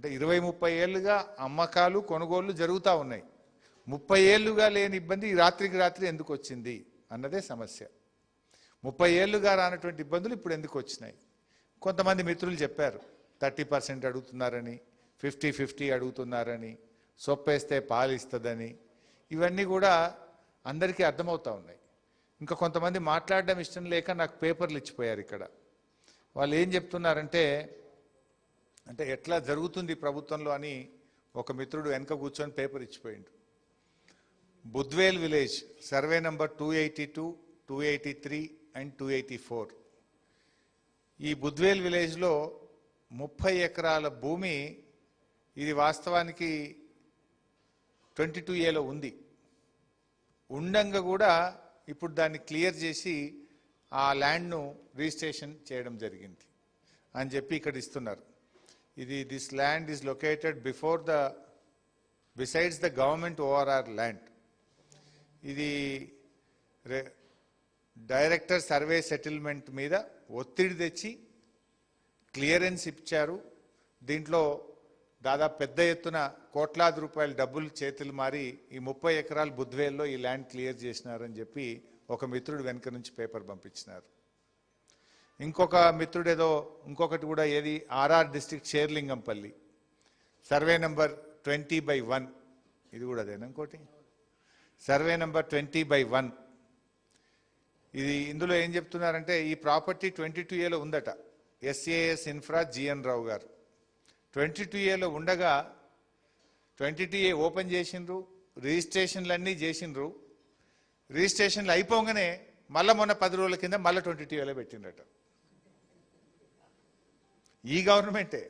అంటే 20-30 ఏళ్ళుగా అమ్మకాలు కొనుగోళ్లు జరుగుతూ ఉన్నాయి. 30 ఏళ్ళుగా లేని ఇబ్బంది ఈ రాత్రికి రాత్రి ఎందుకు వచ్చింది అన్నదే సమస్య. 30 ఏళ్ళుగా రానటువంటి ఇబ్బందులు ఇప్పుడు ఎందుకు వచ్చినాయి? కొంతమంది మిత్రులు చెప్పారు 30% అడుగుతున్నారని, 50-50 అడుగుతున్నారని, సొప్పేస్తే పాలు ఇస్తుందని. ఇవన్నీ కూడా అందరికీ అర్థమవుతూ ఉన్నాయి. ఇంకా కొంతమంది మాట్లాడడం ఇష్టం లేక నాకు పేపర్లు ఇచ్చిపోయారు. ఇక్కడ వాళ్ళు ఏం చెప్తున్నారంటే, అంటే ఎట్లా జరుగుతుంది ప్రభుత్వంలో అని ఒక మిత్రుడు వెనక కూర్చొని పేపర్ ఇచ్చిపోయిండు. Budvel village survey number 282, 283 and 284. ఈ బుద్వేల్ విలేజ్లో 30 ఎకరాల భూమి, ఇది వాస్తవానికి 22A ఉంది. ఉండంగా కూడా ఇప్పుడు దాన్ని క్లియర్ చేసి ఆ ల్యాండ్ను రిజిస్ట్రేషన్ చేయడం జరిగింది అని చెప్పి ఇక్కడ ఇస్తున్నారు. This land is located besides the government ORR land. ఇది డైరెక్టర్ సర్వే సెటిల్మెంట్ మీద ఒత్తిడి తెచ్చి క్లియరెన్స్ ఇచ్చారు. దీంట్లో దాదాపు పెద్ద ఎత్తున కోట్లాది రూపాయల డబ్బులు చేతులు మారి ఈ 30 ఎకరాల బుద్వేల్లో ఈ ల్యాండ్ క్లియర్ చేసినారని చెప్పి ఒక మిత్రుడు వెనక నుంచి పేపర్ పంపించినారు. ఇంకొక మిత్రుడు ఇంకొకటి కూడా ఏది RR district Serilingampally survey number 20/1, ఇది కూడా అదేనా ఇంకోటి సర్వే నంబర్ 20/1. ఇందులో ఏం చెప్తున్నారంటే ఈ ప్రాపర్టీ 22A ఉందట. ఎస్ఏఎస్ ఇన్ఫ్రా జిఎన్ రావు గారు 22A ఉండగా 22A ఓపెన్ చేసిండ్రు, రిజిస్ట్రేషన్లు అన్నీ చేసిండ్రు. రిజిస్ట్రేషన్లు అయిపోగానే మళ్ళీ మొన్న 10 రోజుల కింద మళ్ళీ 22A పెట్టిండట ఈ గవర్నమెంటే.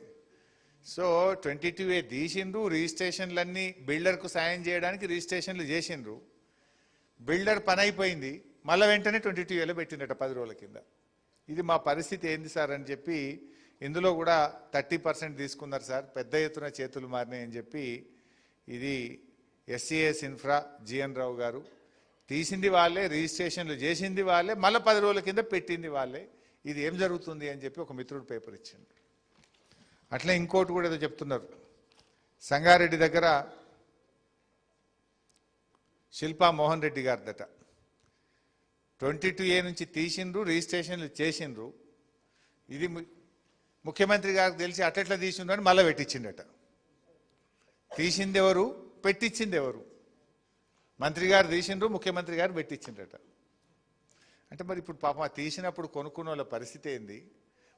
సో 22A తీసిండ్రు, రిజిస్ట్రేషన్లన్నీ బిల్డర్కు సాయం చేయడానికి రిజిస్ట్రేషన్లు చేసిండ్రు. బిల్డర్ పని అయిపోయింది, మళ్ళీ వెంటనే 22A పెట్టిండట 10 రోజుల కింద. ఇది మా పరిస్థితి ఏంది సార్ అని చెప్పి, ఇందులో కూడా 30% తీసుకున్నారు సార్, పెద్ద ఎత్తున చేతులు మారినాయని చెప్పి. ఇది ఎస్సీఎస్ ఇన్ఫ్రా జిఎన్ రావు గారు తీసింది వాళ్ళే, రిజిస్ట్రేషన్లు చేసింది వాళ్ళే, మళ్ళీ 10 రోజుల కింద పెట్టింది వాళ్ళే. ఇది ఏం జరుగుతుంది అని చెప్పి ఒక మిత్రుడు పేపర్ ఇచ్చిండు. అట్లా ఇంకోటి కూడా ఏదో చెప్తున్నారు. సంగారెడ్డి దగ్గర శిల్పా మోహన్ రెడ్డి గారిదట 22A నుంచి తీసిండ్రు, రిజిస్ట్రేషన్లు చేసిండ్రు. ఇది ముఖ్యమంత్రి గారికి తెలిసి అట్లా తీసిండ్రు అని మళ్ళీ పెట్టించిండట. తీసింది ఎవరు, పెట్టించింది ఎవరు? మంత్రి గారు తీసిండ్రు, ముఖ్యమంత్రి గారు పెట్టించిండట. అంటే మరి ఇప్పుడు పాపం తీసినప్పుడు కొనుక్కున్న వాళ్ళ పరిస్థితి ఏంది,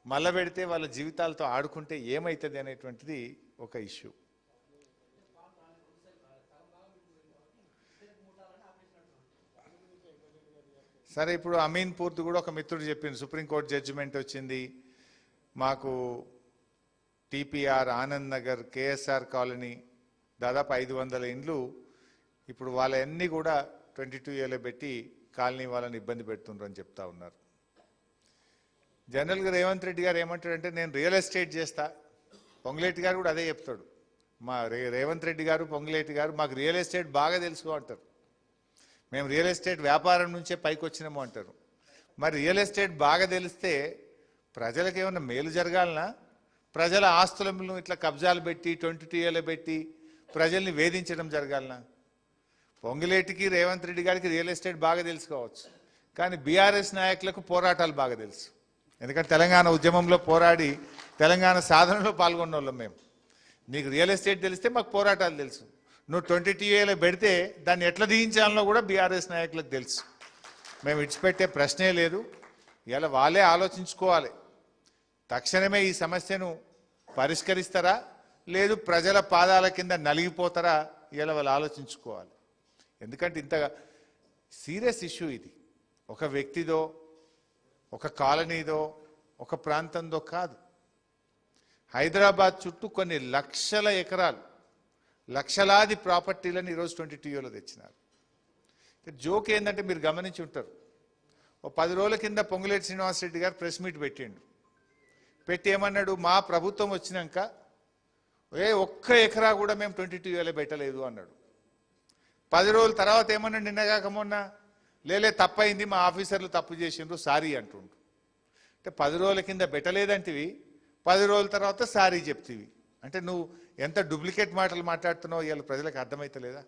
మళ్ళీ పెడితే వాళ్ళ జీవితాలతో ఆడుకుంటే ఏమవుతుంది అనేటువంటిది ఒక ఇష్యూ. సరే, ఇప్పుడు అమీన్పూర్ది కూడా ఒక మిత్రుడు చెప్పింది, సుప్రీంకోర్టు జడ్జిమెంట్ వచ్చింది మాకు, TPR, Anand Nagar, KSR colony దాదాపు 500 ఇండ్లు ఇప్పుడు వాళ్ళన్నీ కూడా 22A పెట్టి కాలనీ వాళ్ళని ఇబ్బంది పెడుతుండ్రు అని చెప్తా ఉన్నారు. జనరల్గా రేవంత్ రెడ్డి గారు ఏమంటాడంటే నేను రియల్ ఎస్టేట్ చేస్తా, పొంగులేటి గారు కూడా అదే చెప్తాడు. మా రేవంత్ రెడ్డి గారు, పొంగులేటి గారు మాకు రియల్ ఎస్టేట్ బాగా తెలుసు అంటారు. మేము రియల్ ఎస్టేట్ వ్యాపారం నుంచే పైకి వచ్చినాము అంటారు. మరి రియల్ ఎస్టేట్ బాగా తెలిస్తే ప్రజలకు ఏమన్నా మేలు జరగాలనా? ప్రజల ఆస్తులను ఇట్లా కబ్జాలు పెట్టి 22A పెట్టి ప్రజల్ని వేధించడం జరగాలనా? పొంగులేటికి, రేవంత్ రెడ్డి గారికి రియల్ ఎస్టేట్ బాగా తెలుసుకోవచ్చు, కానీ బీఆర్ఎస్ నాయకులకు పోరాటాలు బాగా తెలుసు. ఎందుకంటే తెలంగాణ ఉద్యమంలో పోరాడి తెలంగాణ సాధనలో పాల్గొన్న వాళ్ళం మేము. నీకు రియల్ ఎస్టేట్ తెలిస్తే మాకు పోరాటాలు తెలుసు. నువ్వు 22A పెడితే దాన్ని ఎట్లా దించాలనో కూడా బీఆర్ఎస్ నాయకులకు తెలుసు. మేము ఇడిచిపెట్టే ప్రశ్నే లేదు. ఇలా వాళ్ళే ఆలోచించుకోవాలి, తక్షణమే ఈ సమస్యను పరిష్కరిస్తారా లేదు ప్రజల పాదాల కింద నలిగిపోతారా, ఇలా వాళ్ళు ఆలోచించుకోవాలి. ఎందుకంటే ఇంత సీరియస్ ఇష్యూ ఇది. ఒక వ్యక్తిదో, ఒక కాలనీదో, ఒక ప్రాంతందో కాదు. హైదరాబాద్ చుట్టూ కొన్ని లక్షల ఎకరాలు, లక్షలాది ప్రాపర్టీలను ఈరోజు 22A తెచ్చినారు. జోక్ ఏంటంటే మీరు గమనించి ఉంటారు, ఓ 10 రోజుల కింద పొంగులేటి శ్రీనివాసరెడ్డి గారు ప్రెస్ మీట్ పెట్టిండు. పెట్టి ఏమన్నాడు, మా ప్రభుత్వం వచ్చినాక ఒక్క ఎకరా కూడా మేము 22A పెట్టలేదు అన్నాడు. 10 రోజుల తర్వాత ఏమన్నాడు, నిన్నగాక మొన్న లేలే తప్పైంది, మా ఆఫీసర్లు తప్పు చేసిండ్రు, సారీ అంటుండ్రు. అంటే 10 రోజుల కింద పెట్టలేదంటివి, 10 రోజుల తర్వాత సారీ చెప్తివి. అంటే నువ్వు ఎంత డూప్లికేట్ మాటలు మాట్లాడుతున్నావు ఇవాళ ప్రజలకు అర్థమైతలేదా?